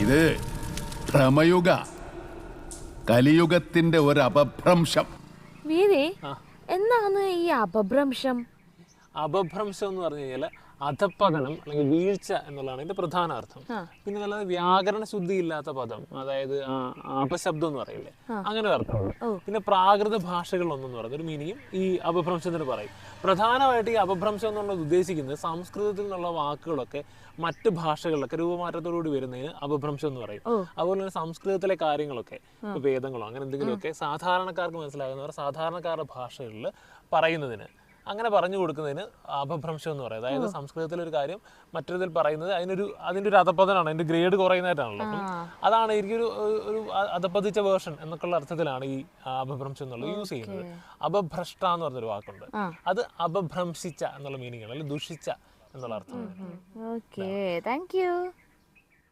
ഇത് ഭ്രമയുഗ, കലിയുഗത്തിന്റെ ഒരു അപഭ്രംശം. വീരേ, എന്താണ് ഈ അപഭ്രംശം? അപഭ്രംശം എന്ന് പറഞ്ഞു കഴിഞ്ഞാൽ അധപ്പതനം അല്ലെങ്കിൽ വീഴ്ച എന്നുള്ളതാണ് ഇതിന്റെ പ്രധാന അർത്ഥം. പിന്നെ നല്ലത് വ്യാകരണ ശുദ്ധി ഇല്ലാത്ത പദം, അതായത് അപശബ്ദം എന്ന് പറയില്ലേ, അങ്ങനെ ഒരു അർത്ഥമുണ്ട്. പിന്നെ പ്രാകൃത ഭാഷകളൊന്നെന്ന് പറയുന്ന ഒരു മീനിങ്ങും ഈ അപഭ്രംശത്തിന് പറയും. പ്രധാനമായിട്ട് ഈ അപഭ്രംശം എന്നുള്ളത് ഉദ്ദേശിക്കുന്നത് സംസ്കൃതത്തിൽ നിന്നുള്ള വാക്കുകളൊക്കെ മറ്റ് ഭാഷകളിലൊക്കെ രൂപമാറ്റത്തോടുകൂടി വരുന്നതിന് അപഭ്രംശം എന്ന് പറയും. അതുപോലെ തന്നെ സംസ്കൃതത്തിലെ കാര്യങ്ങളൊക്കെ, വേദങ്ങളോ അങ്ങനെ എന്തെങ്കിലുമൊക്കെ സാധാരണക്കാർക്ക് മനസ്സിലാകുന്നവർ സാധാരണക്കാരുടെ ഭാഷകളിൽ പറയുന്നതിന്, അങ്ങനെ പറഞ്ഞു കൊടുക്കുന്നതിന് അപഭ്രംശം എന്ന് പറയും. അതായത് സംസ്കൃതത്തിലൊരു കാര്യം മറ്റൊരിതിൽ പറയുന്നത് അതിൻ്റെ ഒരു അധപ്പതനാണ്, അതിൻ്റെ ഗ്രേഡ് കുറയുന്നതായിട്ടാണല്ലോ. അപ്പം അതാണ് എനിക്കൊരു ഒരു അധപ്പതിച്ച വേർഷൻ എന്നൊക്കെയുള്ള അർത്ഥത്തിലാണ് ഈ അപഭ്രംശം എന്നുള്ളത് യൂസ് ചെയ്യുന്നത്. അപഭ്രഷ്ട എന്ന് പറഞ്ഞൊരു വാക്കുണ്ട്, അത് അപഭ്രംശിച്ച എന്നുള്ള മീനിങ് ആണ്, അല്ലെങ്കിൽ ദുഷിച്ച എന്നുള്ള അർത്ഥം. Okay, thank you.